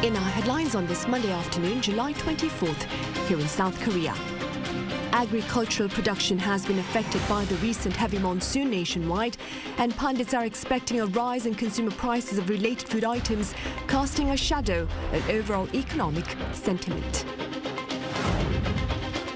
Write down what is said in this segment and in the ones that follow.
In our headlines on this Monday afternoon, July 24th, here in South Korea. Agricultural production has been affected by the recent heavy monsoon nationwide, and pundits are expecting a rise in consumer prices of related food items, casting a shadow on overall economic sentiment.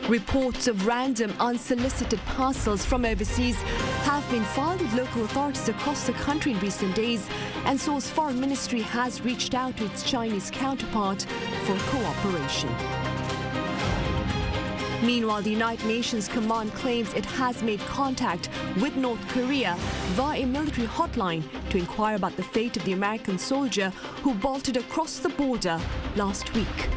Reports of random, unsolicited parcels from overseas have been filed with local authorities across the country in recent days, and Seoul's foreign ministry has reached out to its Chinese counterpart for cooperation. Meanwhile, the United Nations Command claims it has made contact with North Korea via a military hotline to inquire about the fate of the American soldier who bolted across the border last week.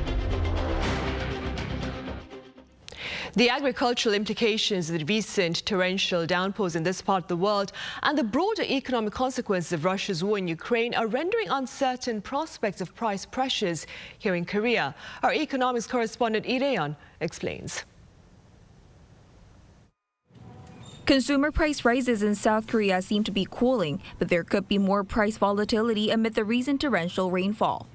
The agricultural implications of the recent torrential downpours in this part of the world and the broader economic consequences of Russia's war in Ukraine are rendering uncertain prospects of price pressures here in Korea. Our economics correspondent Arirang explains. Consumer price rises in South Korea seem to be cooling, but there could be more price volatility amid the recent torrential rainfall.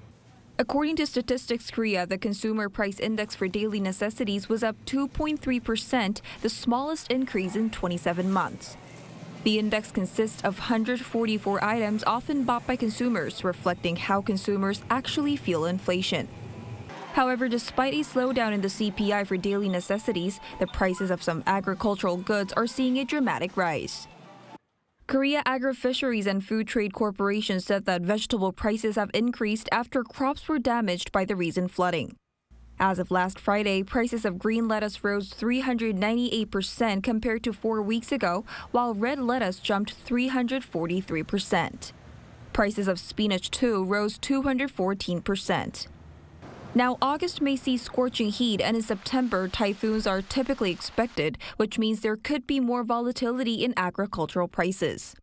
According to Statistics Korea, the consumer price index for daily necessities was up 2.3%, the smallest increase in 27 months. The index consists of 144 items often bought by consumers, reflecting how consumers actually feel inflation. However, despite a slowdown in the CPI for daily necessities, the prices of some agricultural goods are seeing a dramatic rise. Korea Agri-Fisheries and Food Trade Corporation said that vegetable prices have increased after crops were damaged by the recent flooding. As of last Friday, prices of green lettuce rose 398% compared to 4 weeks ago, while red lettuce jumped 343%. Prices of spinach, too, rose 214%. Now, August may see scorching heat, and in September, typhoons are typically expected, which means there could be more volatility in agricultural prices.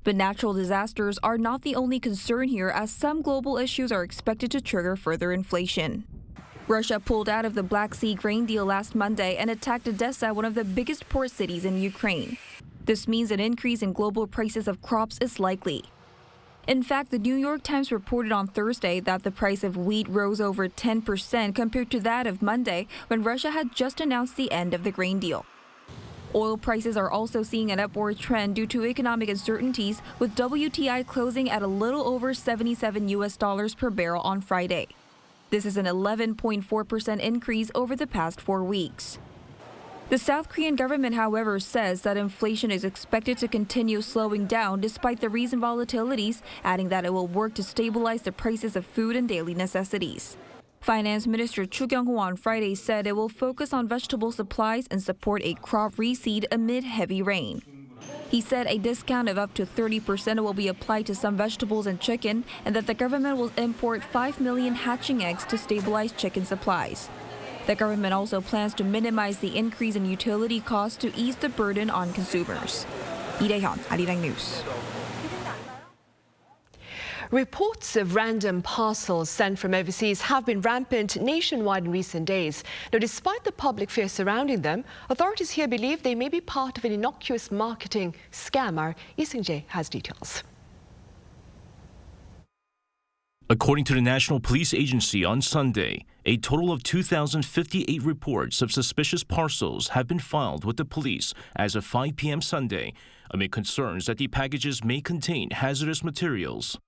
But natural disasters are not the only concern here, as some global issues are expected to trigger further inflation. Russia pulled out of the Black Sea grain deal last Monday and attacked Odessa, one of the biggest port cities in Ukraine. This means an increase in global prices of crops is likely. In fact, the New York Times reported on Thursday that the price of wheat rose over 10% compared to that of Monday, when Russia had just announced the end of the grain deal. Oil prices are also seeing an upward trend due to economic uncertainties, with WTI closing at a little over $77 per barrel on Friday. This is an 11.4% increase over the past 4 weeks. The South Korean government, however, says that inflation is expected to continue slowing down despite the recent volatilities, adding that it will work to stabilize the prices of food and daily necessities. Finance Minister Chu Kyung-ho on Friday said it will focus on vegetable supplies and support a crop reseed amid heavy rain. He said a discount of up to 30% will be applied to some vegetables and chicken, and that the government will import 5 million hatching eggs to stabilize chicken supplies. The government also plans to minimize the increase in utility costs to ease the burden on consumers. Lee Dae-hyun, Arirang News. Reports of random parcels sent from overseas have been rampant nationwide in recent days. Now, despite the public fear surrounding them, authorities here believe they may be part of an innocuous marketing scam. Our Lee Sang-wooc has details. According to the National Police Agency on Sunday, a total of 2,058 reports of suspicious parcels have been filed with the police as of 5 p.m. Sunday, amid concerns that the packages may contain hazardous materials.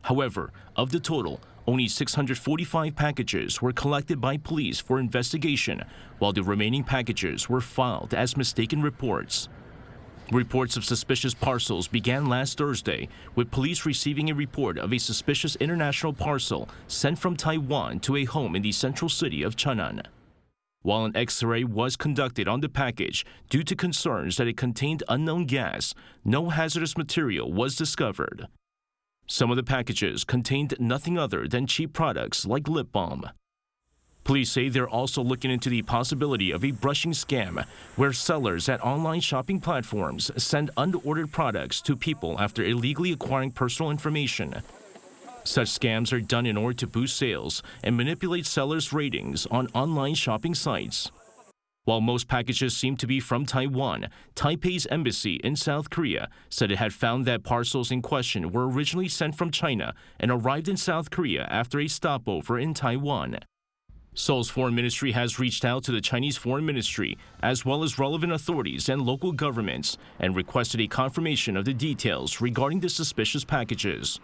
However, of the total, only 645 packages were collected by police for investigation, while the remaining packages were filed as mistaken reports. Reports of suspicious parcels began last Thursday, with police receiving a report of a suspicious international parcel sent from Taiwan to a home in the central city of Cheonan. While an X-ray was conducted on the package due to concerns that it contained unknown gas, no hazardous material was discovered. Some of the packages contained nothing other than cheap products like lip balm. Police say they're also looking into the possibility of a brushing scam, where sellers at online shopping platforms send unordered products to people after illegally acquiring personal information. Such scams are done in order to boost sales and manipulate sellers' ratings on online shopping sites. While most packages seem to be from Taiwan, Taipei's embassy in South Korea said it had found that parcels in question were originally sent from China and arrived in South Korea after a stopover in Taiwan. Seoul's foreign ministry has reached out to the Chinese foreign ministry, as well as relevant authorities and local governments, and requested a confirmation of the details regarding the suspicious packages.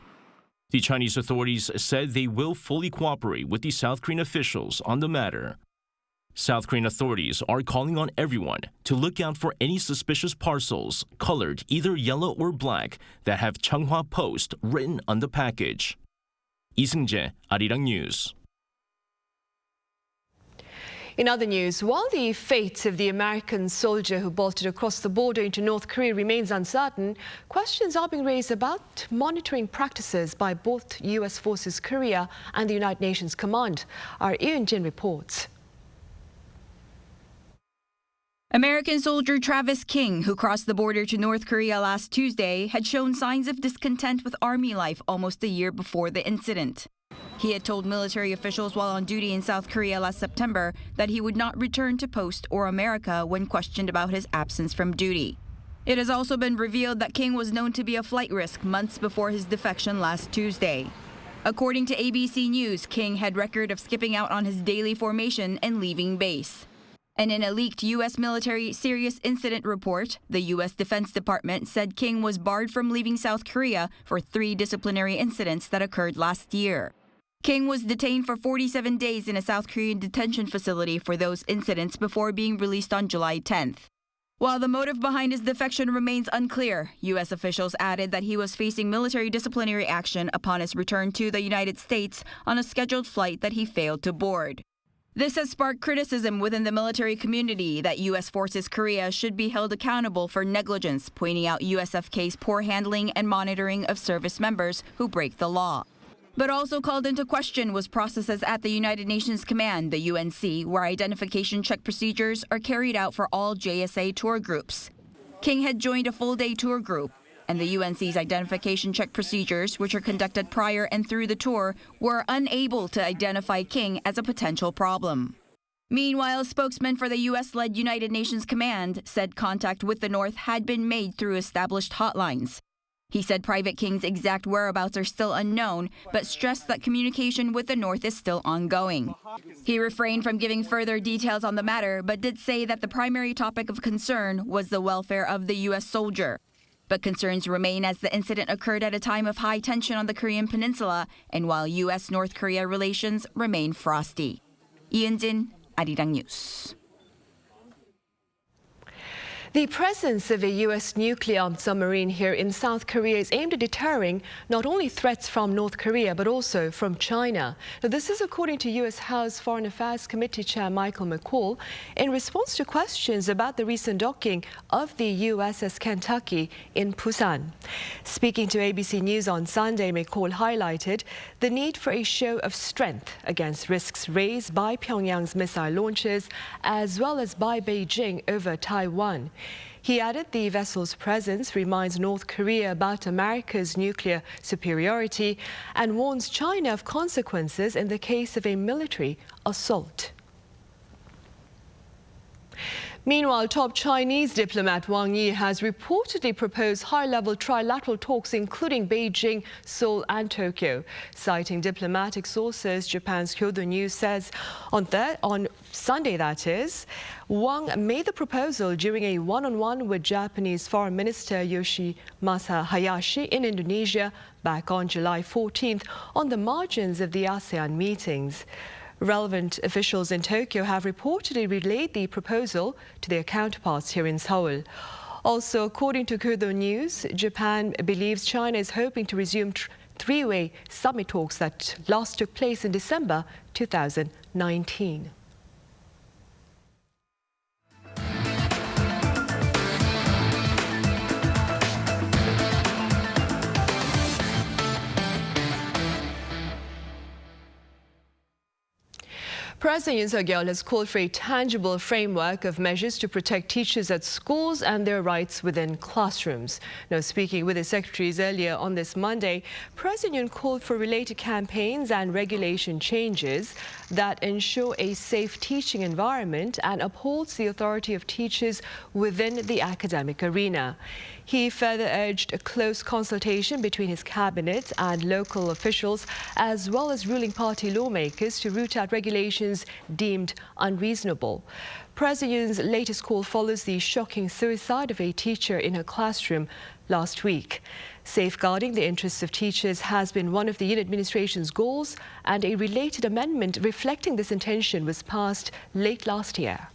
The Chinese authorities said they will fully cooperate with the South Korean officials on the matter. South Korean authorities are calling on everyone to look out for any suspicious parcels colored either yellow or black that have Changhua Post written on the package. Lee Seung-jae, Arirang News. In other news, while the fate of the American soldier who bolted across the border into North Korea remains uncertain, questions are being raised about monitoring practices by both U.S. Forces Korea and the United Nations Command. Our Yoon reports. American soldier Travis King, who crossed the border to North Korea last Tuesday, had shown signs of discontent with Army life almost a year before the incident. He had told military officials while on duty in South Korea last September that he would not return to post or America when questioned about his absence from duty. It has also been revealed that King was known to be a flight risk months before his defection last Tuesday. According to ABC News, King had record of skipping out on his daily formation and leaving base. And in a leaked U.S. military serious incident report, the U.S. Defense Department said King was barred from leaving South Korea for 3 disciplinary incidents that occurred last year. King was detained for 47 days in a South Korean detention facility for those incidents before being released on July 10th. While the motive behind his defection remains unclear, U.S. officials added that he was facing military disciplinary action upon his return to the United States on a scheduled flight that he failed to board. This has sparked criticism within the military community that U.S. Forces Korea should be held accountable for negligence, pointing out USFK's poor handling and monitoring of service members who break the law. But also called into question was processes at the United Nations Command, the UNC, where identification check procedures are carried out for all JSA tour groups. King had joined a full-day tour group, and the UNC's identification check procedures, which are conducted prior and through the tour, were unable to identify King as a potential problem. Meanwhile, a spokesman for the U.S.-led United Nations Command said contact with the North had been made through established hotlines. He said Private King's exact whereabouts are still unknown, but stressed that communication with the North is still ongoing. He refrained from giving further details on the matter, but did say that the primary topic of concern was the welfare of the U.S. soldier. But concerns remain as the incident occurred at a time of high tension on the Korean peninsula and while U.S.-North Korea relations remain frosty. 이은진, Arirang News. The presence of a U.S. nuclear-armed submarine here in South Korea is aimed at deterring not only threats from North Korea, but also from China. Now, this is according to U.S. House Foreign Affairs Committee Chair McCaul in response to questions about the recent docking of the USS Kentucky in Busan. Speaking to ABC News on Sunday, McCaul highlighted the need for a show of strength against risks raised by Pyongyang's missile launches, as well as by Beijing over Taiwan. He added the vessel's presence reminds North Korea about America's nuclear superiority and warns China of consequences in the case of a military assault. Meanwhile, top Chinese diplomat Wang Yi has reportedly proposed high-level trilateral talks, including Beijing, Seoul and Tokyo. Citing diplomatic sources, Japan's Kyodo News says on Sunday, that is, Wang made the proposal during a one-on-one with Japanese Foreign Minister Yoshimasa Hayashi in Indonesia back on July 14th on the margins of the ASEAN meetings. Relevant officials in Tokyo have reportedly relayed the proposal to their counterparts here in Seoul. Also, according to Kyodo News, Japan believes China is hoping to resume three-way summit talks that last took place in December 2019. President Yoon Suk-yeol has called for a tangible framework of measures to protect teachers at schools and their rights within classrooms. Now, speaking with his secretaries earlier on this Monday, President Yoon called for related campaigns and regulation changes that ensure a safe teaching environment and upholds the authority of teachers within the academic arena. He further urged a close consultation between his cabinet and local officials, as well as ruling party lawmakers, to root out regulations deemed unreasonable. President Yoon's latest call follows the shocking suicide of a teacher in her classroom last week. Safeguarding the interests of teachers has been one of the Yoon administration's goals, and a related amendment reflecting this intention was passed late last year.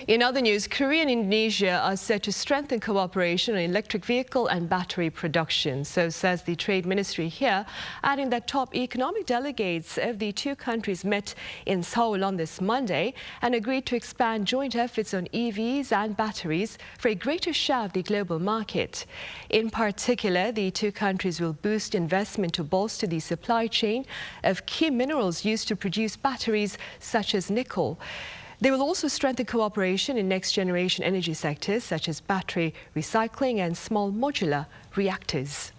In other news, Korea and Indonesia are set to strengthen cooperation on electric vehicle and battery production. So says the Trade Ministry here, adding that top economic delegates of the two countries met in Seoul on this Monday and agreed to expand joint efforts on EVs and batteries for a greater share of the global market. In particular, the two countries will boost investment to bolster the supply chain of key minerals used to produce batteries such as nickel. They will also strengthen cooperation in next-generation energy sectors such as battery recycling and small modular reactors.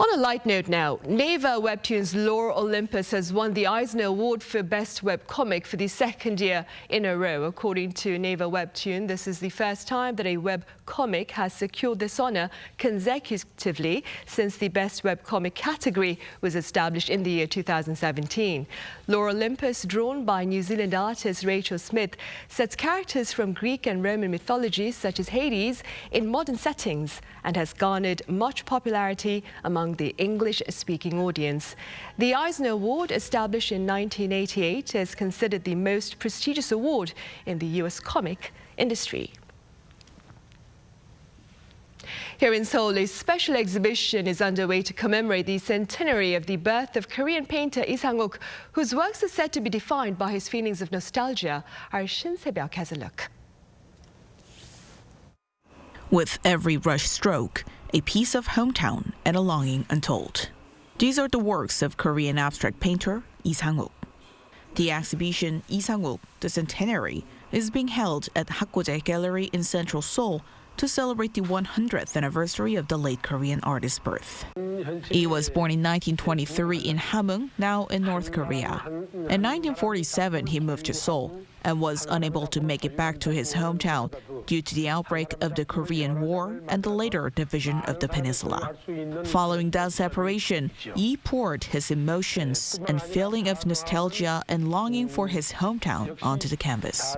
On a light note now, Naver Webtoon's Lore Olympus has won the Eisner Award for Best Webcomic for the second year in a row. According to Naver Webtoon, this is the first time that a webcomic has secured this honor consecutively since the Best Webcomic category was established in the year 2017. Lore Olympus, drawn by New Zealand artist Rachel Smith, sets characters from Greek and Roman mythologies such as Hades in modern settings and has garnered much popularity among the English-speaking audience. The Eisner Award, established in 1988, is considered the most prestigious award in the US comic industry. Here in Seoul, a special exhibition is underway to commemorate the centenary of the birth of Korean painter Rhee Sang-wooc, whose works are said to be defined by his feelings of nostalgia. Our Shin Se-byuk has a look. With every brush stroke, a piece of hometown and a longing untold. These are the works of Korean abstract painter Rhee Sang-wooc. The exhibition Rhee Sang-wooc, the Centenary, is being held at Hakgojae Gallery in central Seoul to celebrate the 100th anniversary of the late Korean artist's birth. He was born in 1923 in Hamhung, now in North Korea. In 1947, he moved to Seoul and was unable to make it back to his hometown due to the outbreak of the Korean War and the later division of the peninsula. Following that separation, Yi poured his emotions and feeling of nostalgia and longing for his hometown onto the canvas.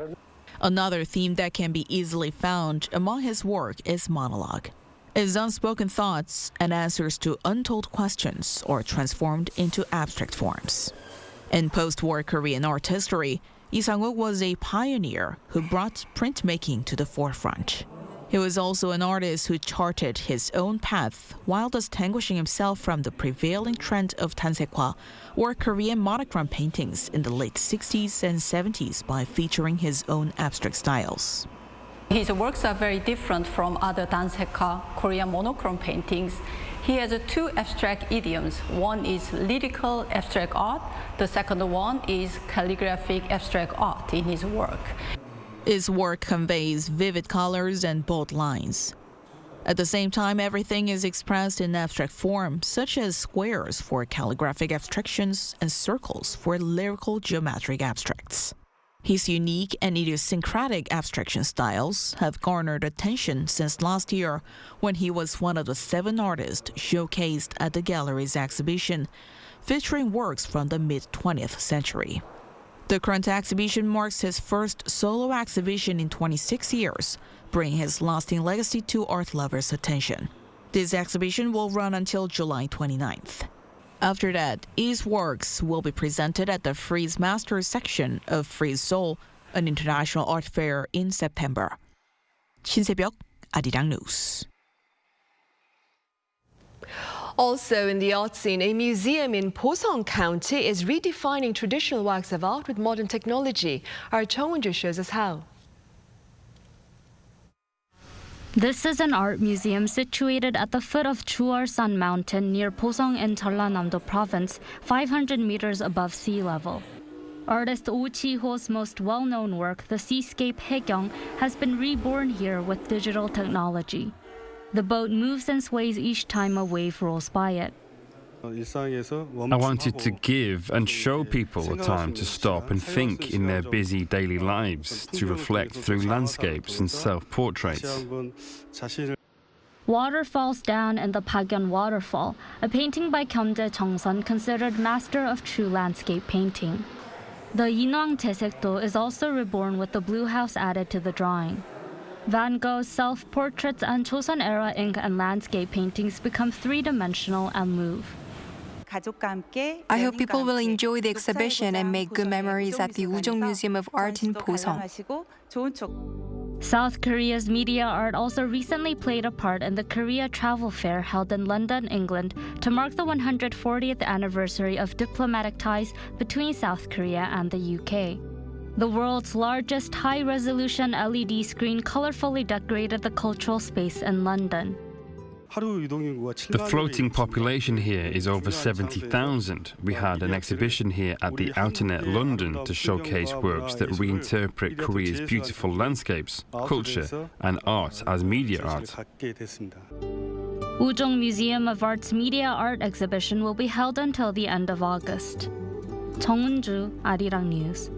Another theme that can be easily found among his work is monologue. His unspoken thoughts and answers to untold questions are transformed into abstract forms. In post-war Korean art history, Rhee Sang-wooc was a pioneer who brought printmaking to the forefront. He was also an artist who charted his own path while distinguishing himself from the prevailing trend of 단색화, or Korean monochrome paintings, in the late 60s and 70s by featuring his own abstract styles. His works are very different from other 단색화, Korean monochrome paintings. He has two abstract idioms. One is lyrical abstract art. The second one is calligraphic abstract art in his work. His work conveys vivid colors and bold lines. At the same time, everything is expressed in abstract form, such as squares for calligraphic abstractions and circles for lyrical geometric abstracts. His unique and idiosyncratic abstraction styles have garnered attention since last year, when he was one of the 7 artists showcased at the gallery's exhibition, featuring works from the mid-20th century. The current exhibition marks his first solo exhibition in 26 years, bringing his lasting legacy to art lovers' attention. This exhibition will run until July 29th. After that, his works will be presented at the Frieze Masters section of Frieze Seoul, an international art fair, in September. Shin Se-byuk, Arirang News. Also in the art scene, a museum in Boseong County is redefining traditional works of art with modern technology. Our Chung Won-ju shows us how. This is an art museum situated at the foot of Chuorsan Mountain near Boseong in Jeollanam-do Province, 500 meters above sea level. Artist Oh Chi-ho's most well-known work, the seascape Haegyeong, has been reborn here with digital technology. The boat moves and sways each time a wave rolls by it. I wanted to give and show people a time to stop and think in their busy daily lives, to reflect through landscapes and self-portraits. Water Falls Down in the Pagyeon Waterfall, a painting by Kyonjae Jongsun, considered master of true landscape painting. The Yinwang Taesekdo is also reborn with the blue house added to the drawing. Van Gogh's self-portraits and Joseon-era ink and landscape paintings become three-dimensional and move. I hope people will enjoy the exhibition and make good memories at the Ujong Museum of Art in Boseong. South Korea's media art also recently played a part in the Korea Travel Fair held in London, England, to mark the 140th anniversary of diplomatic ties between South Korea and the UK. The world's largest high-resolution LED screen colorfully decorated the cultural space in London. The floating population here is over 70,000. We had an exhibition here at the Outernet London to showcase works that reinterpret Korea's beautiful landscapes, culture and art as media art. Ujong Museum of Art's media art exhibition will be held until the end of August. 정은주, Arirang News.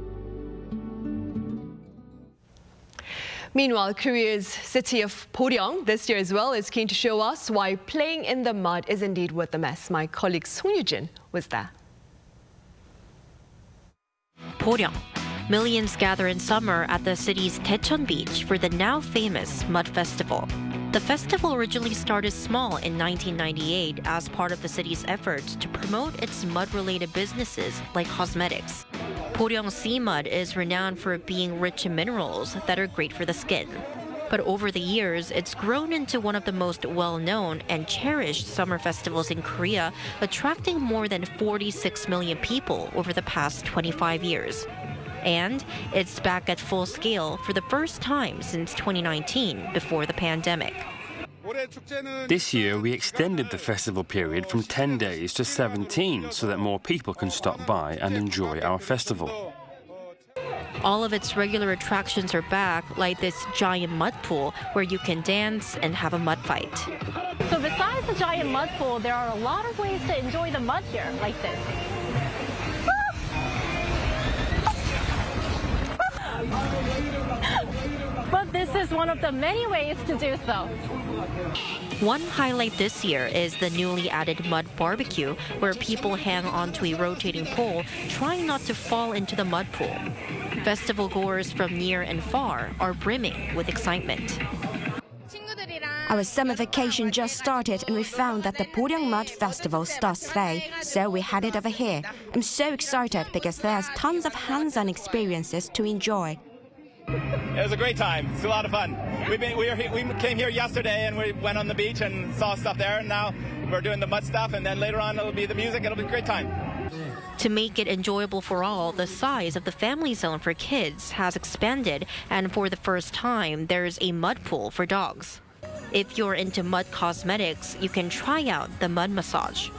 Meanwhile, Korea's city of Boryeong this year as well is keen to show us why playing in the mud is indeed worth the mess. My colleague Song Yoo-jin was there. Boryeong. Millions gather in summer at the city's Daecheon beach for the now famous Mud Festival. The festival originally started small in 1998 as part of the city's efforts to promote its mud-related businesses like cosmetics. Boryeong sea mud is renowned for being rich in minerals that are great for the skin. But over the years, it's grown into one of the most well-known and cherished summer festivals in Korea, attracting more than 46 million people over the past 25 years. And it's back at full scale for the first time since 2019, before the pandemic. This year, we extended the festival period from 10 days to 17 so that more people can stop by and enjoy our festival. All of its regular attractions are back, like this giant mud pool where you can dance and have a mud fight. So besides the giant mud pool, there are a lot of ways to enjoy the mud here, like this. But this is one of the many ways to do so. One highlight this year is the newly added mud barbecue, where people hang onto a rotating pole, trying not to fall into the mud pool. Festival goers from near and far are brimming with excitement. Our summer vacation just started and we found that the Boryeong Mud Festival starts today, so we headed over here. I'm so excited because there's tons of hands-on experiences to enjoy. It was a great time. It's a lot of fun. We came here yesterday and we went on the beach and saw stuff there, and now we're doing the mud stuff, and then later on it'll be the music. It'll be a great time. To make it enjoyable for all, the size of the family zone for kids has expanded, and for the first time, there's a mud pool for dogs. If you're into mud cosmetics, you can try out the mud massage.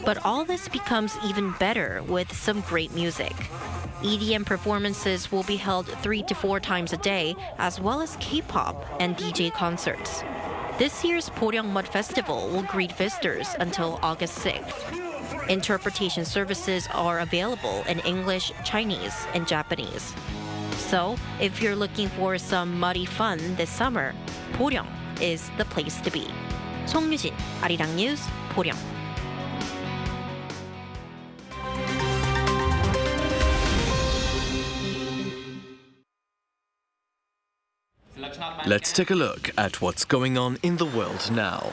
But all this becomes even better with some great music. EDM performances will be held 3 to 4 times a day, as well as K-pop and DJ concerts. This year's Boryeong Mud Festival will greet visitors until August 6th. Interpretation services are available in English, Chinese, and Japanese. So, if you're looking for some muddy fun this summer, Boryeong is the place to be. Song Yoo-jin, Arirang News, Boryeong. Let's take a look at what's going on in the world now.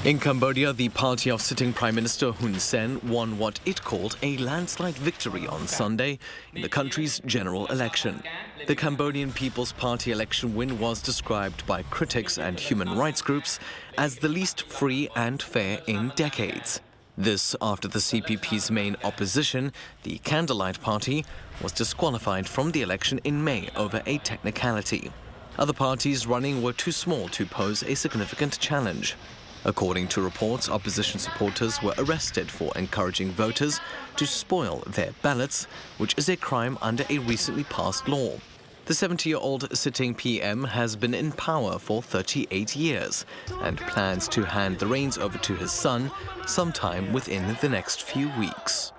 In Cambodia, the party of sitting Prime Minister Hun Sen won what it called a landslide victory on Sunday in the country's general election. The Cambodian People's Party election win was described by critics and human rights groups as the least free and fair in decades. This after the CPP's main opposition, the Candlelight Party, was disqualified from the election in May over a technicality. Other parties running were too small to pose a significant challenge. According to reports, opposition supporters were arrested for encouraging voters to spoil their ballots, which is a crime under a recently passed law. The 70-year-old sitting PM has been in power for 38 years and plans to hand the reins over to his son sometime within the next few weeks.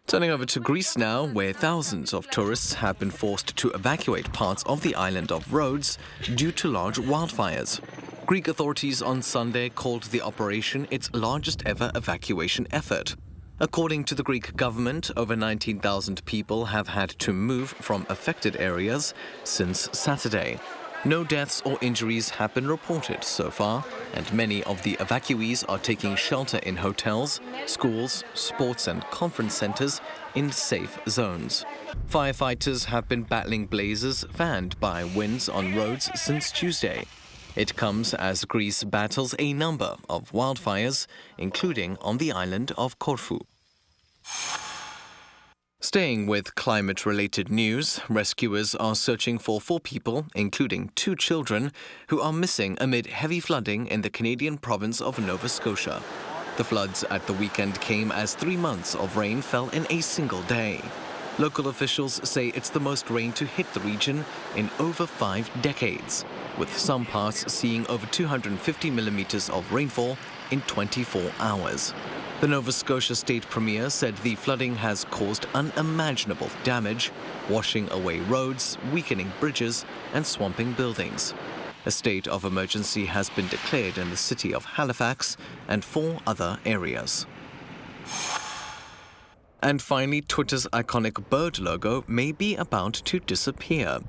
Turning over to Greece now, where thousands of tourists have been forced to evacuate parts of the island of Rhodes due to large wildfires. Greek authorities on Sunday called the operation its largest ever evacuation effort. According to the Greek government, over 19,000 people have had to move from affected areas since Saturday. No deaths or injuries have been reported so far, and many of the evacuees are taking shelter in hotels, schools, sports and conference centers in safe zones. Firefighters have been battling blazes fanned by winds on roads since Tuesday. It comes as Greece battles a number of wildfires, including on the island of Corfu. Staying with climate-related news, rescuers are searching for 4 people, including 2 children, who are missing amid heavy flooding in the Canadian province of Nova Scotia. The floods at the weekend came as 3 months of rain fell in a single day. Local officials say it's the most rain to hit the region in over 5 decades, with some parts seeing over 250 millimeters of rainfall in 24 hours. The Nova Scotia State Premier said the flooding has caused unimaginable damage, washing away roads, weakening bridges, and swamping buildings. A state of emergency has been declared in the city of Halifax and 4 other areas. And finally, Twitter's iconic bird logo may be about to disappear.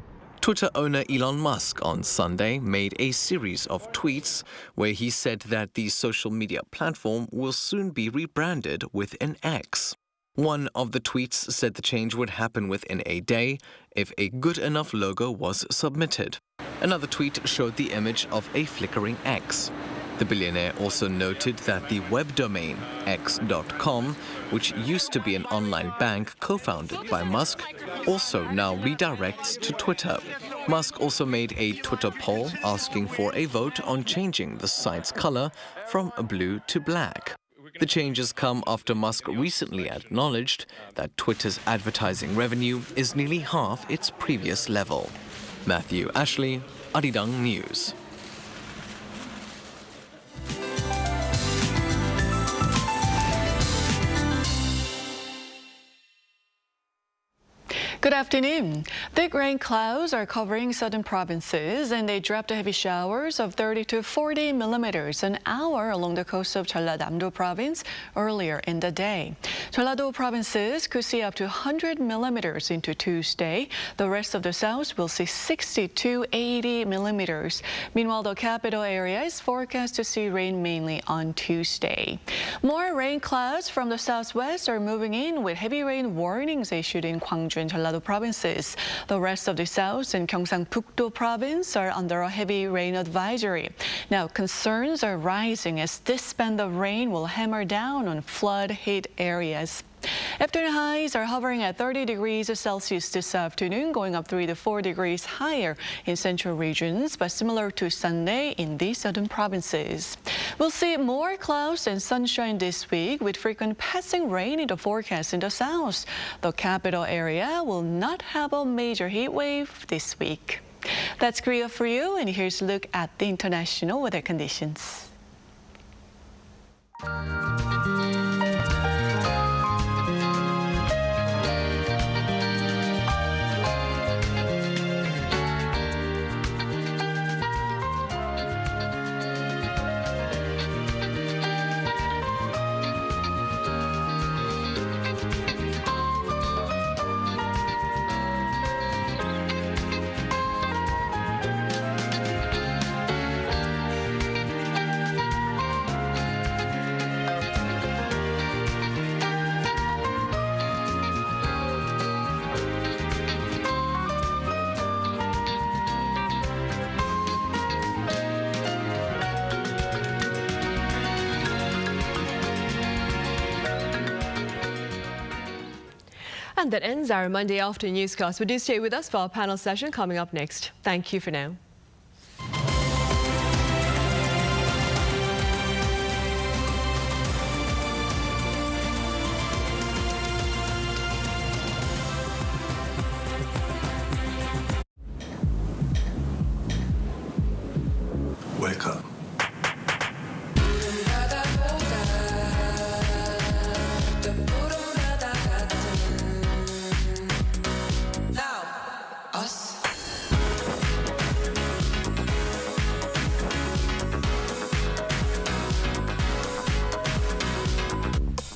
Twitter owner Elon Musk on Sunday made a series of tweets where he said that the social media platform will soon be rebranded with an X. One of the tweets said the change would happen within a day if a good enough logo was submitted. Another tweet showed the image of a flickering X. The billionaire also noted that the web domain x.com, which used to be an online bank co-founded by Musk, also now redirects to Twitter. Musk also made a Twitter poll asking for a vote on changing the site's color from blue to black. The changes come after Musk recently acknowledged that Twitter's advertising revenue is nearly half its previous level. Matthew Ashley, Arirang News. Good afternoon. Thick rain clouds are covering southern provinces, and they dropped heavy showers of 30 to 40 millimeters an hour along the coast of Jeollanam-do province earlier in the day. Jeollado provinces could see up to 100 millimeters into Tuesday. The rest of the south will see 60 to 80 millimeters. Meanwhile, the capital area is forecast to see rain mainly on Tuesday. More rain clouds from the southwest are moving in, with heavy rain warnings issued in Gwangju and Jeollado provinces. The rest of the south and Gyeongsang-Pukdo province are under a heavy rain advisory. Now, concerns are rising as this band of rain will hammer down on flood-hit areas. Afternoon highs are hovering at 30 degrees Celsius this afternoon, going up 3 to 4 degrees higher in central regions, but similar to Sunday in the southern provinces. We'll see more clouds and sunshine this week, with frequent passing rain in the forecast in the south. The capital area will not have a major heat wave this week. That's Korea for you, and here's a look at the international weather conditions. And that ends our Monday afternoon newscast. But do stay with us for our panel session coming up next. Thank you for now. Welcome.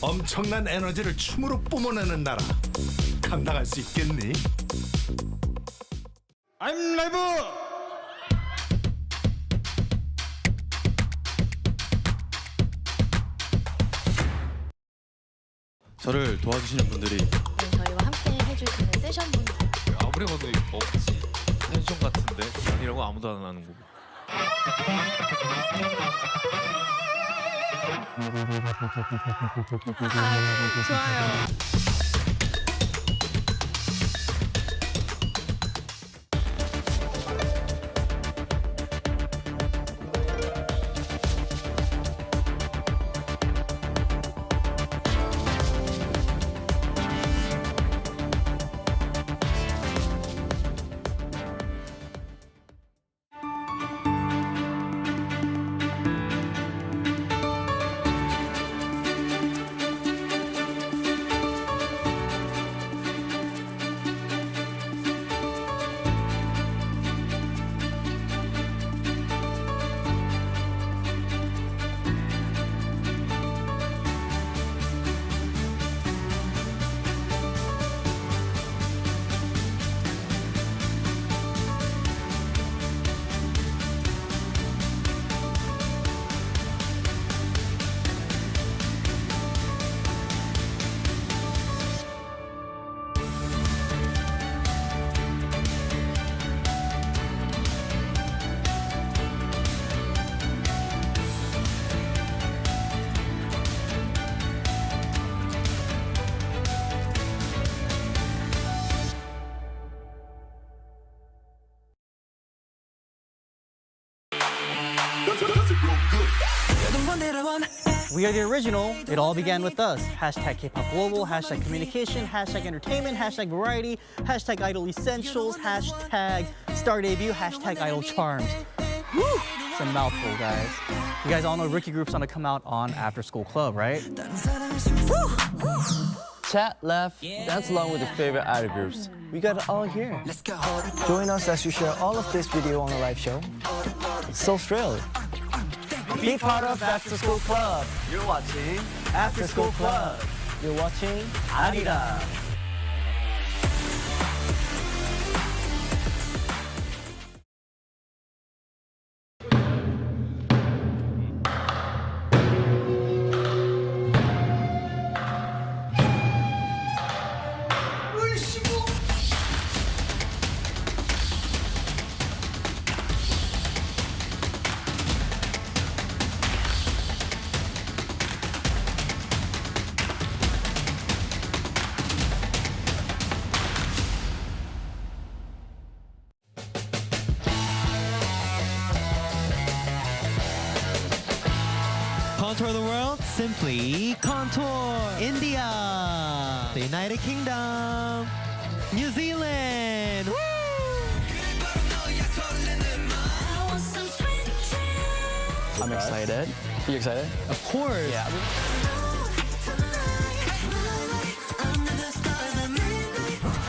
엄청난 에너지를 춤으로 뿜어내는 나라. 감당할 수 있겠니? I'm live! 저를 도와주시는 분들이 저희와 함께 해줄 수 있는 세션분 아무리 봐도 없지. 텐션 같은데 아니라고 아무도 안 하는 거고. 좋아요. We are the original. It all began with us. Hashtag K-pop global, hashtag communication, hashtag entertainment, hashtag variety, hashtag idol essentials, hashtag star debut, hashtag idol charms. Woo! It's a mouthful, guys. You guys all know rookie group's gonna come out on After School Club, right? Chat left, dance along with your favorite idol groups. We got it all here. Let's go. Join us as we share all of this video on a live show. So thrilled. Be part of After School Club. You're watching After School Club. You're watching Arirang. Contour the world, simply contour. India, the United Kingdom, New Zealand. Woo! I'm excited. You excited? Of course. Yeah.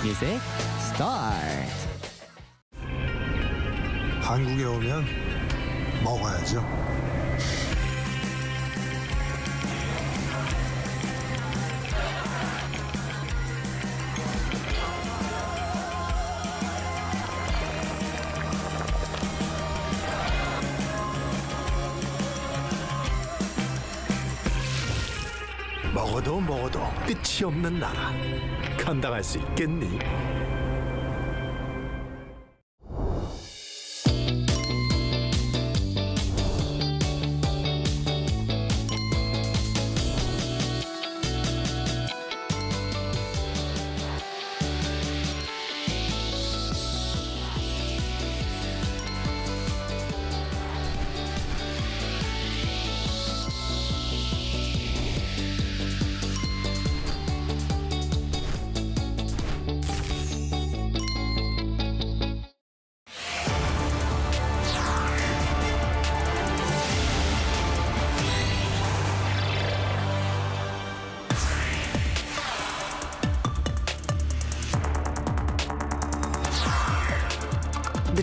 Music, start. 한국에 오면 먹어야죠. 먹어도 먹어도 끝이 없는 나라. 감당할 수 있겠니?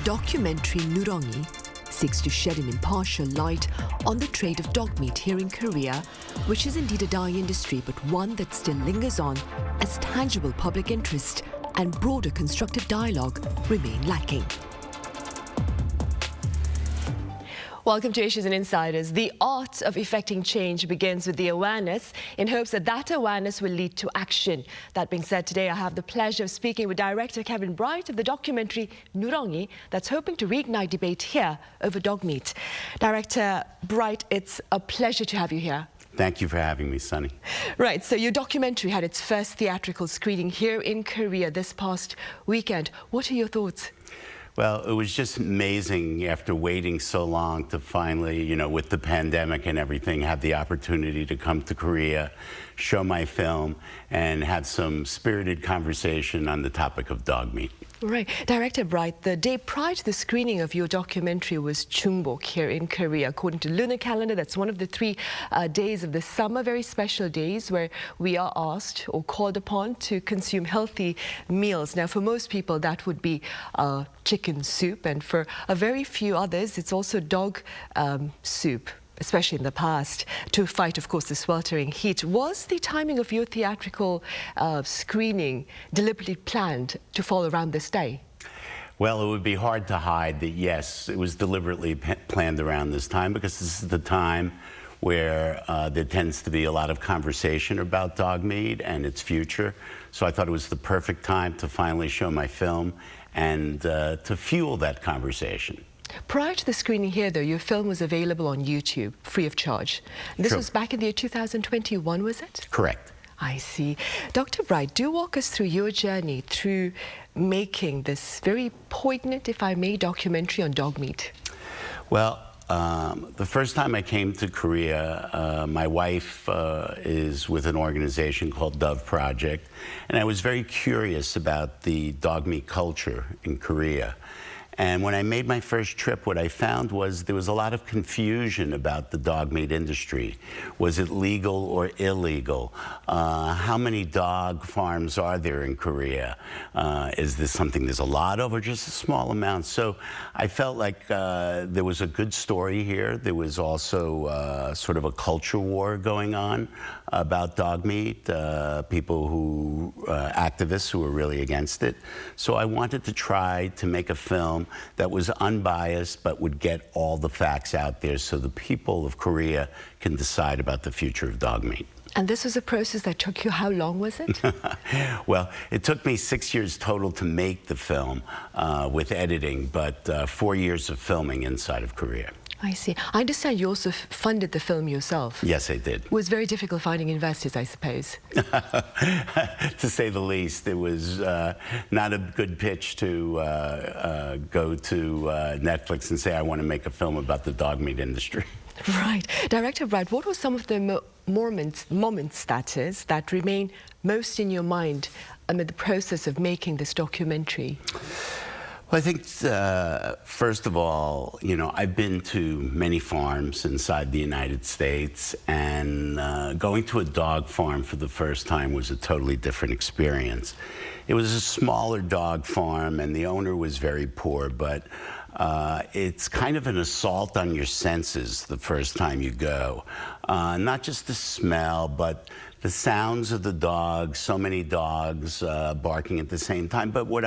documentary Nurongi seeks to shed an impartial light on the trade of dog meat here in Korea, which is indeed a dying industry, but one that still lingers on as tangible public interest and broader constructive dialogue remain lacking. Welcome to Issues and Insiders. The art of effecting change begins with the awareness in hopes that that awareness will lead to action. That being said, today I have the pleasure of speaking with director Kevin Bright of the documentary Nurongi that's hoping to reignite debate here over dog meat. Director Bright, it's a pleasure to have you here. Thank you for having me, Sunny. Right, so your documentary had its first theatrical screening here in Korea this past weekend. What are your thoughts? Well, it was just amazing after waiting so long to finally, you know, with the pandemic and everything, have the opportunity to come to Korea, show my film, and have some spirited conversation on the topic of dog meat. Right. Director Bright, the day prior to the screening of your documentary was Chungbok here in Korea. According to lunar calendar, that's one of the 3 days of the summer, very special days where we are asked or called upon to consume healthy meals. Now, for most people, that would be chicken soup, and for a very few others, it's also dog soup, especially in the past, to fight, of course, the sweltering heat. Was the timing of your theatrical screening deliberately planned to fall around this day? Well, it would be hard to hide that, yes, it was deliberately planned around this time, because this is the time where there tends to be a lot of conversation about dog meat and its future. So I thought it was the perfect time to finally show my film and to fuel that conversation. Prior to the screening here, though, your film was available on YouTube, free of charge. And this was back in the year 2021, was it? Correct. I see. Dr. Bright, do walk us through your journey through making this very poignant, if I may, documentary on dog meat. Well, the first time I came to Korea, my wife is with an organization called Dove Project, and I was very curious about the dog meat culture in Korea. And when I made my first trip, what I found was there was a lot of confusion about the dog meat industry. Was it legal or illegal? How many dog farms are there in Korea? Is this something there's a lot of or just a small amount? So I felt like there was a good story here. There was also sort of a culture war going on about dog meat, people who, activists who were really against it. So I wanted to try to make a film that was unbiased but would get all the facts out there so the people of Korea can decide about the future of dog meat. And this was a process that took you, how long was it? Well, it took me 6 years total to make the film with editing, but 4 years of filming inside of Korea. I see. I understand you also funded the film yourself. Yes, I did. It was very difficult finding investors, I suppose. To say the least, it was not a good pitch to go to Netflix and say, I want to make a film about the dog meat industry. Right. Director Bright, what were some of the moments that remain most in your mind amid the process of making this documentary? Well, I think, first of all, you know, I've been to many farms inside the United States, and going to a dog farm for the first time was a totally different experience. It was a smaller dog farm, and the owner was very poor, but it's kind of an assault on your senses the first time you go. Not just the smell, but the sounds of the dogs, so many dogs barking at the same time. But what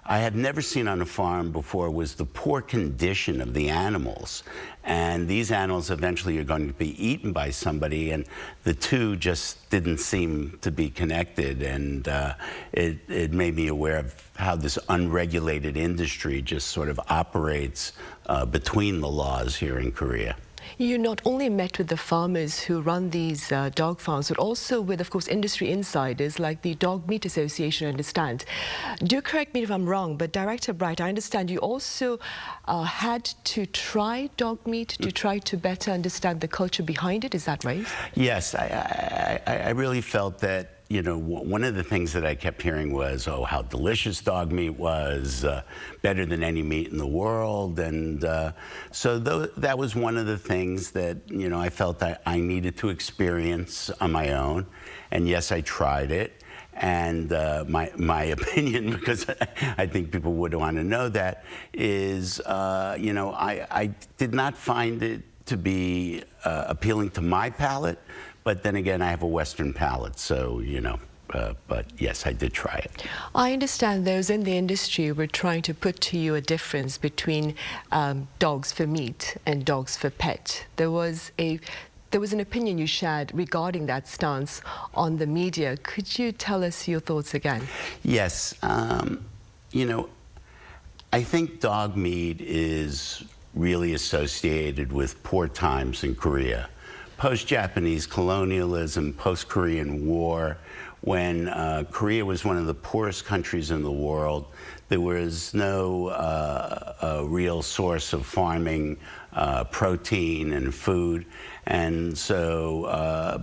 I had never seen on a farm before was the poor condition of the animals. And these animals eventually are going to be eaten by somebody, and the two just didn't seem to be connected. And it made me aware of how this unregulated industry just sort of operates between the laws here in Korea. You not only met with the farmers who run these dog farms, but also with, of course, industry insiders like the Dog Meat Association, I understand. Do correct me if I'm wrong, but Director Bright, I understand you also had to try dog meat to try to better understand the culture behind it. Is that right? Yes, I really felt that, you know, one of the things that I kept hearing was, oh, how delicious dog meat was, better than any meat in the world. And so that was one of the things that, you know, I felt that I needed to experience on my own. And yes, I tried it. And my opinion, because I think people would want to know that, is, you know, I did not find it to be appealing to my palate, but then again, I have a Western palate, so, you know. But yes, I did try it. I understand those in the industry were trying to put to you a difference between dogs for meat and dogs for pet. There was an opinion you shared regarding that stance on the media. Could you tell us your thoughts again? Yes. You know, I think dog meat is really associated with poor times in Korea. Post-Japanese colonialism, post-Korean War, when Korea was one of the poorest countries in the world, there was no real source of farming protein and food. And so,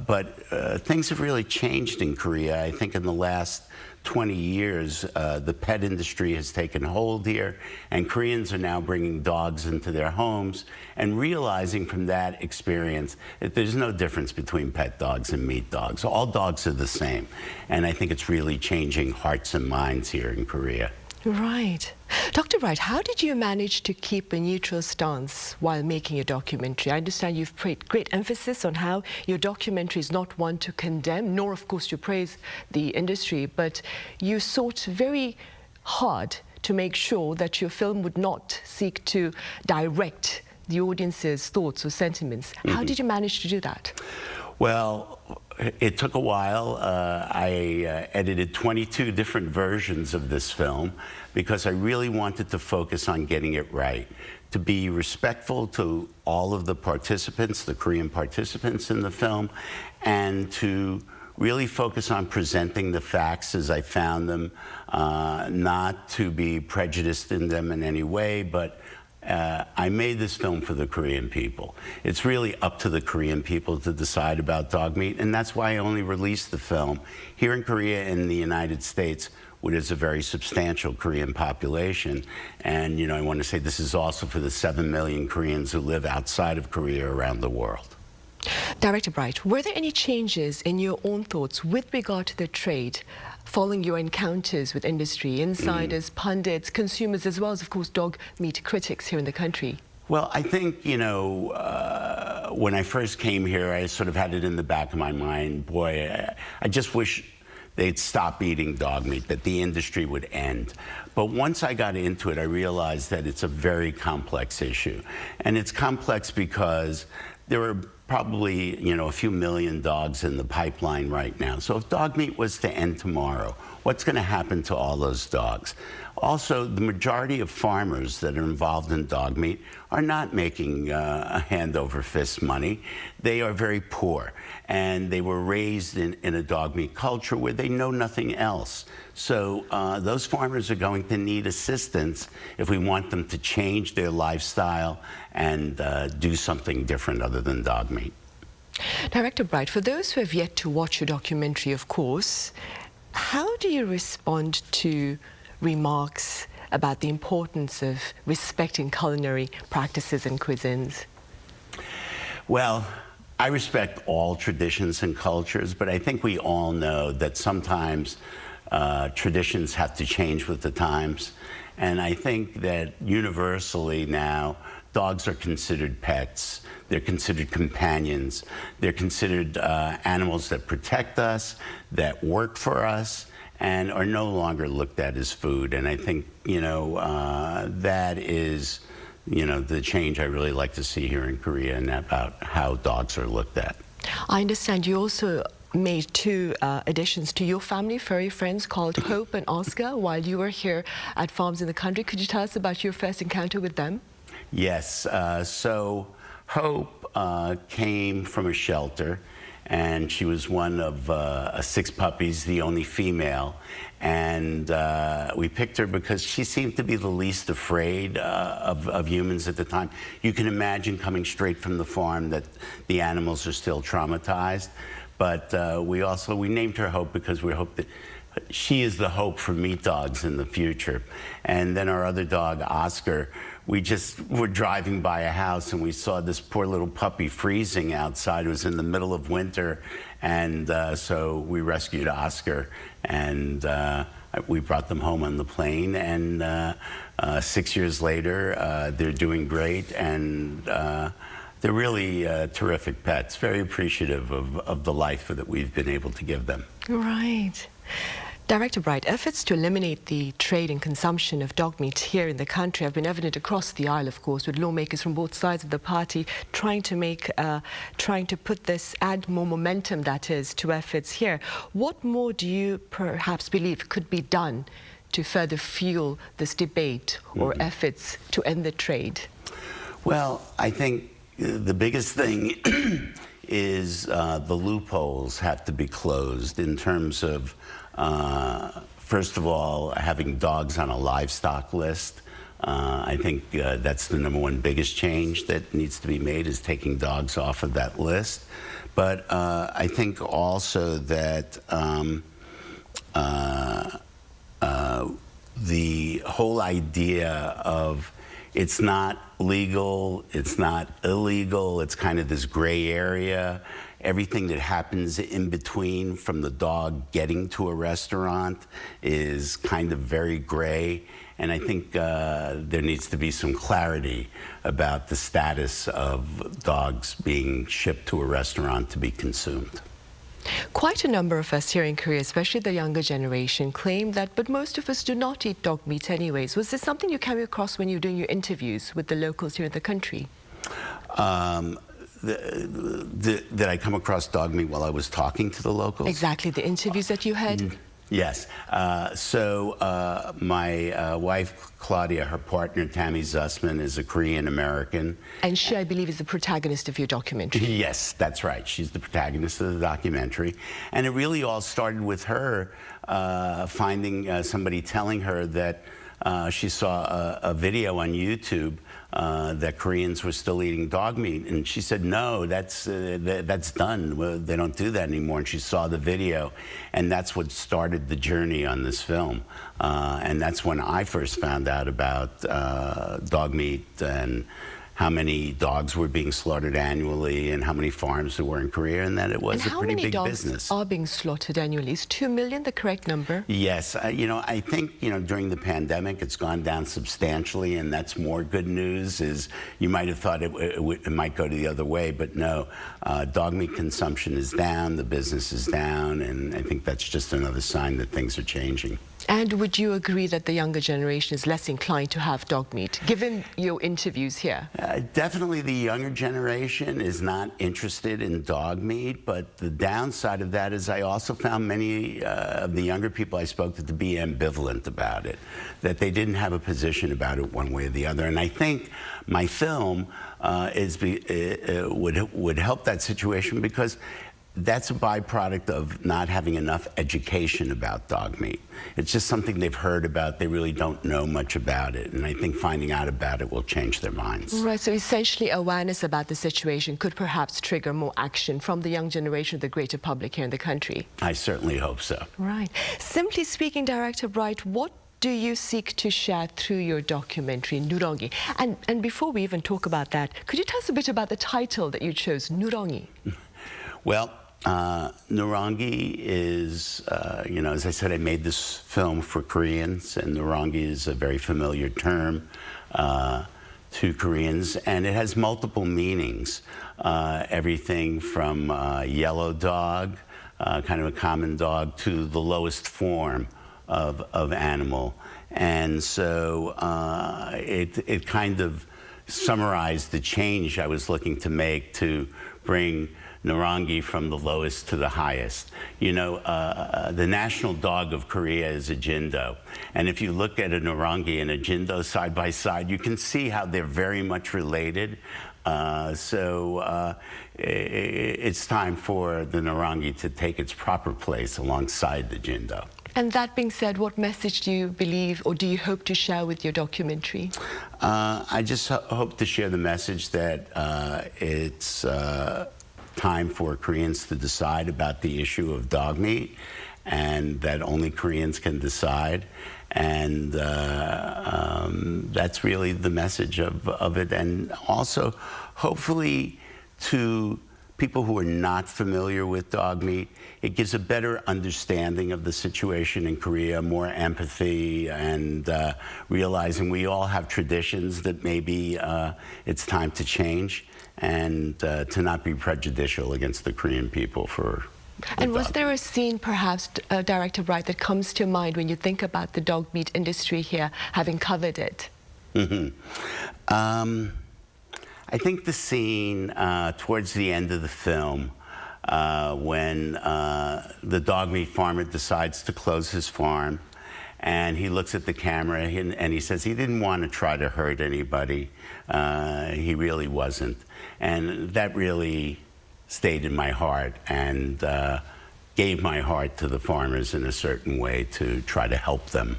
things have really changed in Korea. I think in the last 20 years, the pet industry has taken hold here, and Koreans are now bringing dogs into their homes and realizing from that experience that there's no difference between pet dogs and meat dogs. All dogs are the same, and I think it's really changing hearts and minds here in Korea. Right. Dr. Wright, how did you manage to keep a neutral stance while making a documentary? I understand you've put great emphasis on how your documentary is not one to condemn, nor of course to praise the industry, but you sought very hard to make sure that your film would not seek to direct the audience's thoughts or sentiments. How did you manage to do that? Well, it took a while. I edited 22 different versions of this film because I really wanted to focus on getting it right, to be respectful to all of the participants, the Korean participants in the film, and to really focus on presenting the facts as I found them, not to be prejudiced in them in any way, but I made this film for the Korean people. It's really up to the Korean people to decide about dog meat, and that's why I only released the film here in Korea and the United States, which is a very substantial Korean population. And, you know, I want to say this is also for the 7 million Koreans who live outside of Korea around the world. Director Bright, were there any changes in your own thoughts with regard to the trade following your encounters with industry, insiders, pundits, consumers, as well as, of course, dog meat critics here in the country? Well, I think, you know, when I first came here, I sort of had it in the back of my mind, boy, I just wish they'd stop eating dog meat, that the industry would end. But once I got into it, I realized that it's a very complex issue. And it's complex because there are probably, you know, a few million dogs in the pipeline right now. So if dog meat was to end tomorrow, what's going to happen to all those dogs? Also, the majority of farmers that are involved in dog meat are not making hand over fist money. They are very poor, and they were raised in a dog meat culture where they know nothing else. So those farmers are going to need assistance if we want them to change their lifestyle and do something different other than dog meat. Director Bright, for those who have yet to watch your documentary, of course, how do you respond to remarks about the importance of respecting culinary practices and cuisines? Well, I respect all traditions and cultures, but I think we all know that sometimes traditions have to change with the times. And I think that universally now, dogs are considered pets. They're considered companions. They're considered animals that protect us, that work for us, and are no longer looked at as food. And I think, you know, that is, you know, the change I really like to see here in Korea and about how dogs are looked at. I understand you also made two additions to your family, furry friends called Hope and Oscar, while you were here at farms in the country. Could you tell us about your first encounter with them? Yes, so Hope came from a shelter, and she was one of 6 puppies, the only female. And we picked her because she seemed to be the least afraid of humans at the time. You can imagine coming straight from the farm that the animals are still traumatized. But we named her Hope because we hope that she is the hope for meat dogs in the future. And then our other dog, Oscar, we just were driving by a house and we saw this poor little puppy freezing outside. It was in the middle of winter, and so we rescued Oscar, and we brought them home on the plane, and 6 years later, they're doing great, and they're really terrific pets, very appreciative of the life that we've been able to give them. Right. Director Bright, efforts to eliminate the trade and consumption of dog meat here in the country have been evident across the aisle, of course, with lawmakers from both sides of the party trying to put this, add more momentum, that is, to efforts here. What more do you perhaps believe could be done to further fuel this debate or efforts to end the trade? Well, I think the biggest thing is the loopholes have to be closed in terms of, first of all, having dogs on a livestock list. I think that's the #1 biggest change that needs to be made, is taking dogs off of that list. But I think also that the whole idea of it's not legal, it's not illegal, it's kind of this gray area. Everything that happens in between, from the dog getting to a restaurant, is kind of very gray. And I think there needs to be some clarity about the status of dogs being shipped to a restaurant to be consumed. Quite a number of us here in Korea, especially the younger generation, claim that, but most of us do not eat dog meat anyways. Was this something you came across when you were doing your interviews with the locals here in the country? Did I come across dog meat while I was talking to the locals? Exactly, the interviews that you had? Yes. My wife, Claudia, her partner, Tammy Zussman, is a Korean-American. And she, I believe, is the protagonist of your documentary. Yes, that's right. She's the protagonist of the documentary. And it really all started with her finding somebody telling her that she saw a video on YouTube that Koreans were still eating dog meat, and she said, no, that's done. Well, they don't do that anymore. And she saw the video, and that's what started the journey on this film. And that's when I first found out about dog meat and how many dogs were being slaughtered annually and how many farms there were in Korea, and that it was a pretty big business. How many dogs are being slaughtered annually? Is 2 million the correct number? Yes. I think, during the pandemic, it's gone down substantially, and that's more good news. Is you might have thought it might go the other way, but no. Dog meat consumption is down, the business is down, and I think that's just another sign that things are changing. And would you agree that the younger generation is less inclined to have dog meat, given your interviews here? Definitely the younger generation is not interested in dog meat, but the downside of that is I also found many of the younger people I spoke to be ambivalent about it, that they didn't have a position about it one way or the other. And I think my film would help that situation, because that's a byproduct of not having enough education about dog meat. It's just something they've heard about. They really don't know much about it. And I think finding out about it will change their minds. Right, so essentially awareness about the situation could perhaps trigger more action from the young generation of the greater public here in the country. I certainly hope so. Right. Simply speaking, Director Bright, what do you seek to share through your documentary, Nurongi? And before we even talk about that, could you tell us a bit about the title that you chose, Nurongi? Well, Nurongi is, as I said, I made this film for Koreans, and Nurongi is a very familiar term to Koreans, and it has multiple meanings. Everything from yellow dog, kind of a common dog, to the lowest form of animal. And so it kind of summarized the change I was looking to make to bring Nurongi from the lowest to the highest. The national dog of Korea is a Jindo. And if you look at a Nurongi and a Jindo side by side, you can see how they're very much related. It's time for the Nurongi to take its proper place alongside the Jindo. And that being said, what message do you believe or do you hope to share with your documentary? I just hope to share the message that it's time for Koreans to decide about the issue of dog meat, and that only Koreans can decide. And that's really the message of it. And also, hopefully, to people who are not familiar with dog meat, it gives a better understanding of the situation in Korea, more empathy, and realizing we all have traditions that maybe it's time to change, and to not be prejudicial against the Korean people for. And was there a scene, perhaps, Director Bright, that comes to mind when you think about the dog meat industry here, having covered it? I think the scene towards the end of the film, when the dog meat farmer decides to close his farm, and he looks at the camera and he says he didn't want to try to hurt anybody. He really wasn't. And that really stayed in my heart and gave my heart to the farmers in a certain way to try to help them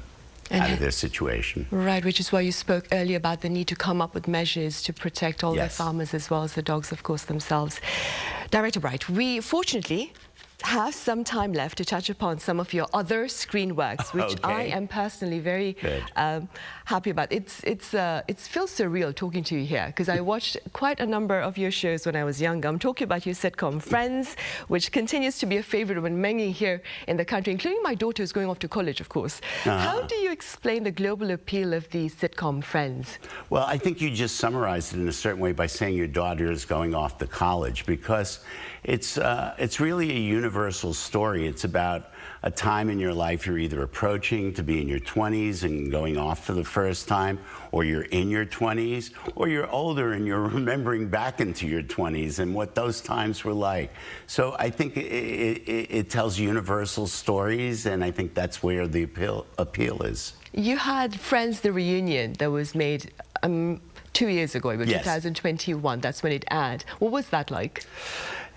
out of their situation. Right, which is why you spoke earlier about the need to come up with measures to protect all the farmers as well as the dogs, of course, themselves. Director Bright, we fortunately have some time left to touch upon some of your other screen works, which I am personally very happy about. It feels surreal talking to you here, because I watched quite a number of your shows when I was younger. I'm talking about your sitcom Friends, which continues to be a favorite of many here in the country, including my daughter who's going off to college, of course. How do you explain the global appeal of the sitcom Friends? Well, I think you just summarized it in a certain way by saying your daughter is going off to college, because it's really a universal story. It's about a time in your life you're either approaching to be in your 20s and going off for the first time, or you're in your 20s, or you're older and you're remembering back into your 20s and what those times were like. So I think it tells universal stories, and I think that's where the appeal is. You had Friends, the reunion that was made 2 years ago, about 2021. That's when it aired. What was that like?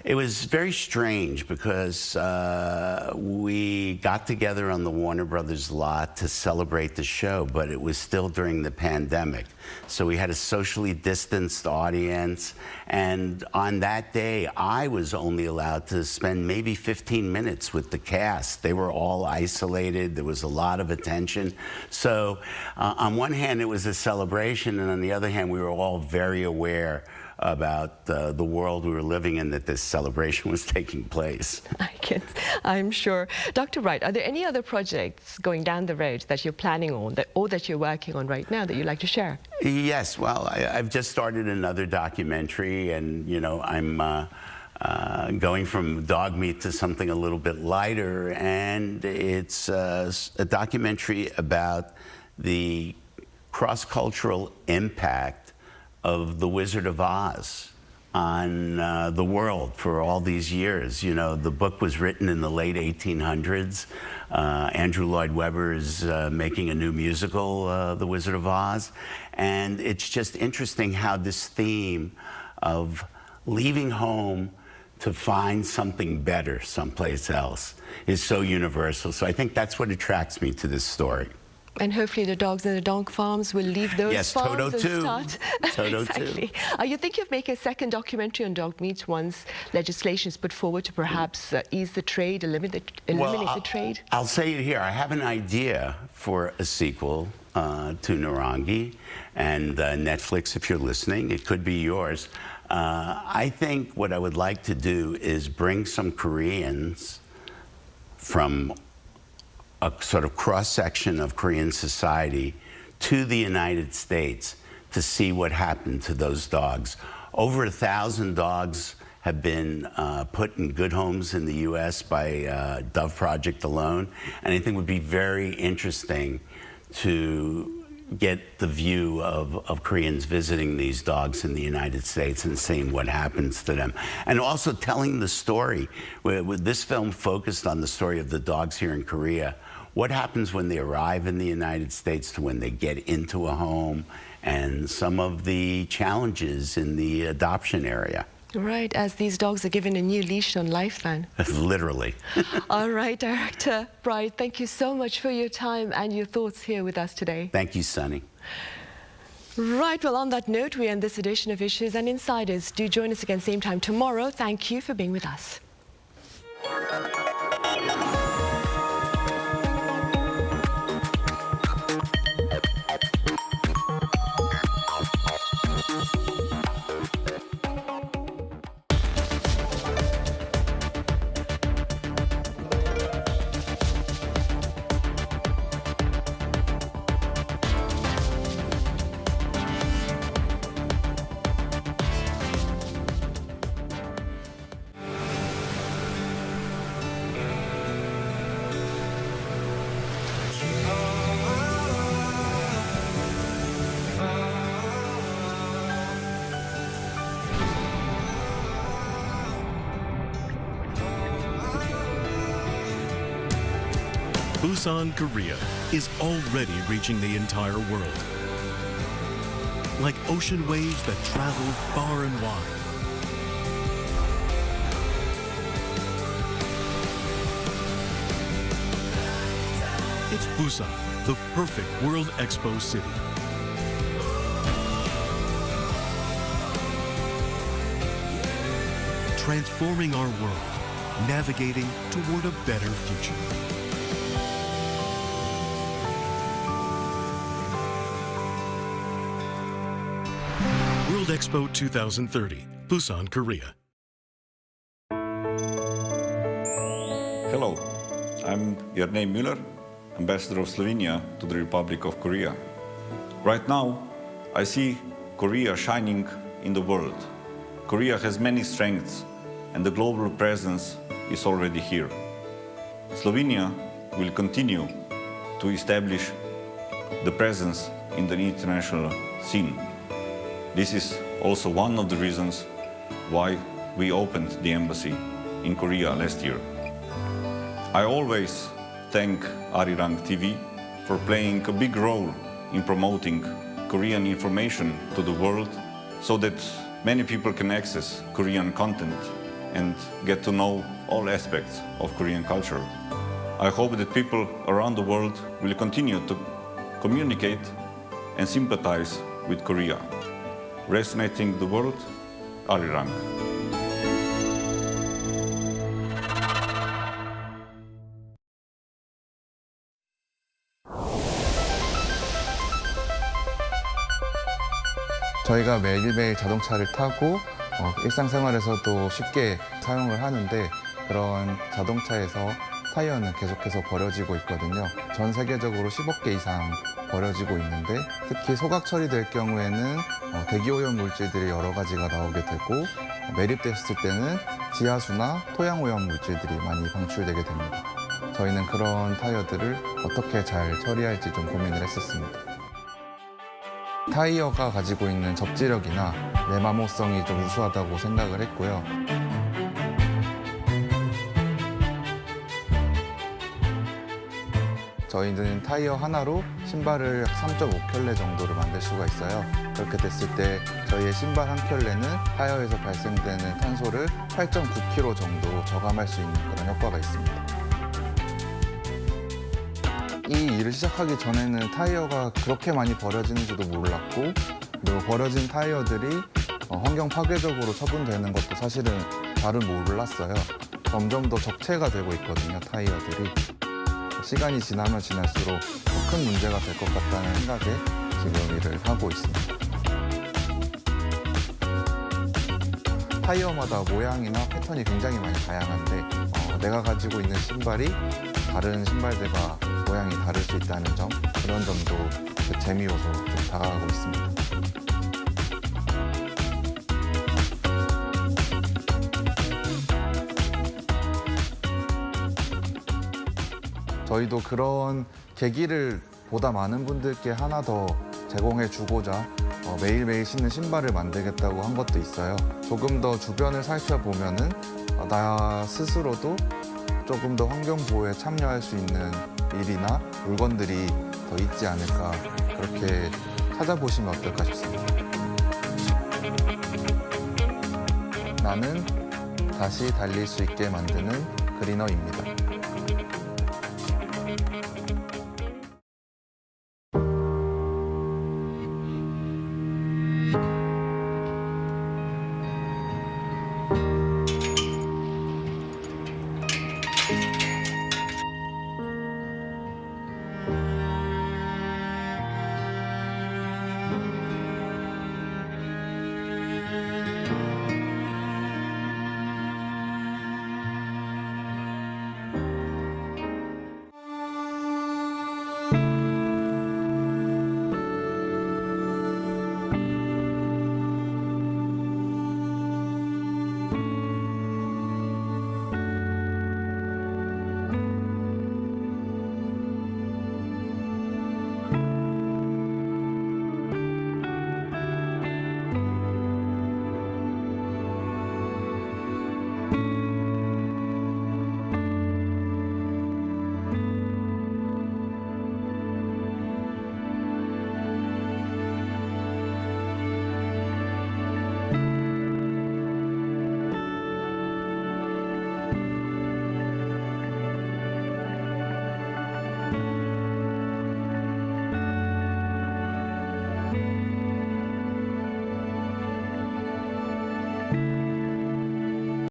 It was very strange because we got together on the Warner Brothers lot to celebrate the show, but it was still during the pandemic. So we had a socially distanced audience, and on that day, I was only allowed to spend maybe 15 minutes with the cast. They were all isolated. There was a lot of attention. So on one hand, it was a celebration, and on the other hand, we were all very aware about the world we were living in, that this celebration was taking place. I'm sure. Dr. Bright, are there any other projects going down the road that you're planning on, or that you're working on right now that you'd like to share? Yes, well, I've just started another documentary, and you know, I'm going from dog meat to something a little bit lighter, and it's a documentary about the cross-cultural impact of The Wizard of Oz on the world for all these years. You know, the book was written in the late 1800s. Andrew Lloyd Webber is making a new musical, The Wizard of Oz. And it's just interesting how this theme of leaving home to find something better someplace else is so universal. So I think that's what attracts me to this story. And hopefully the dogs and the dog farms will leave those farms Toto and too. start. Toto exactly. too. You think of making a second documentary on dog meat once legislation is put forward to perhaps ease the trade, eliminate the trade? I'll say it here. I have an idea for a sequel to Narangi, and Netflix, if you're listening, it could be yours. I think what I would like to do is bring some Koreans from a sort of cross-section of Korean society to the United States to see what happened to those dogs. Over 1,000 dogs have been put in good homes in the U.S. by Dove Project alone, and I think it would be very interesting to get the view of Koreans visiting these dogs in the United States and seeing what happens to them. And also telling the story. This film focused on the story of the dogs here in Korea. What happens when they arrive in the United States to when they get into a home, and some of the challenges in the adoption area. Right, as these dogs are given a new leash on life then. Literally. All right, Director Bright, thank you so much for your time and your thoughts here with us today. Thank you, Sunny. Right, well, on that note, we end this edition of Issues and Insiders. Do join us again same time tomorrow. Thank you for being with us. Busan, Korea is already reaching the entire world. Like ocean waves that travel far and wide. It's Busan, the perfect World Expo city. Transforming our world, navigating toward a better future. World Expo 2030, Busan, Korea. Hello, I'm Ernei Müller, Ambassador of Slovenia to the Republic of Korea. Right now, I see Korea shining in the world. Korea has many strengths, and the global presence is already here. Slovenia will continue to establish the presence in the international scene. This is also one of the reasons why we opened the embassy in Korea last year. I always thank Arirang TV for playing a big role in promoting Korean information to the world so that many people can access Korean content and get to know all aspects of Korean culture. I hope that people around the world will continue to communicate and sympathize with Korea. Resonating the world, Arirang. 저희가 매일매일 자동차를 타고 일상생활에서도 쉽게 사용을 하는데 그런 자동차에서 타이어는 계속해서 버려지고 있거든요. 전 세계적으로 10억 개 이상 버려지고 있는데 특히 소각 처리될 경우에는 대기오염 물질들이 여러 가지가 나오게 되고 매립됐을 때는 지하수나 토양오염 물질들이 많이 방출되게 됩니다. 저희는 그런 타이어들을 어떻게 잘 처리할지 좀 고민을 했었습니다. 타이어가 가지고 있는 접지력이나 내마모성이 좀 우수하다고 생각을 했고요. 저희는 타이어 하나로 신발을 3.5켤레 정도를 만들 수가 있어요. 그렇게 됐을 때 저희의 신발 한 켤레는 타이어에서 발생되는 탄소를 8.9kg 정도 저감할 수 있는 그런 효과가 있습니다. 이 일을 시작하기 전에는 타이어가 그렇게 많이 버려지는지도 몰랐고 그리고 버려진 타이어들이 환경 파괴적으로 처분되는 것도 사실은 잘은 몰랐어요. 점점 더 적체가 되고 있거든요, 타이어들이. 시간이 지나면 지날수록 더 큰 문제가 될 것 같다는 생각에 지금 일을 하고 있습니다. 타이어마다 모양이나 패턴이 굉장히 많이 다양한데 내가 가지고 있는 신발이 다른 신발들과 모양이 다를 수 있다는 점, 그런 점도 그 재미 요소로 좀 다가가고 있습니다. 저희도 그런 계기를 보다 많은 분들께 하나 더 제공해 주고자 매일매일 신는 신발을 만들겠다고 한 것도 있어요. 조금 더 주변을 살펴보면은 나 스스로도 조금 더 환경 보호에 참여할 수 있는 일이나 물건들이 더 있지 않을까, 그렇게 찾아보시면 어떨까 싶습니다. 나는 다시 달릴 수 있게 만드는 그리너입니다.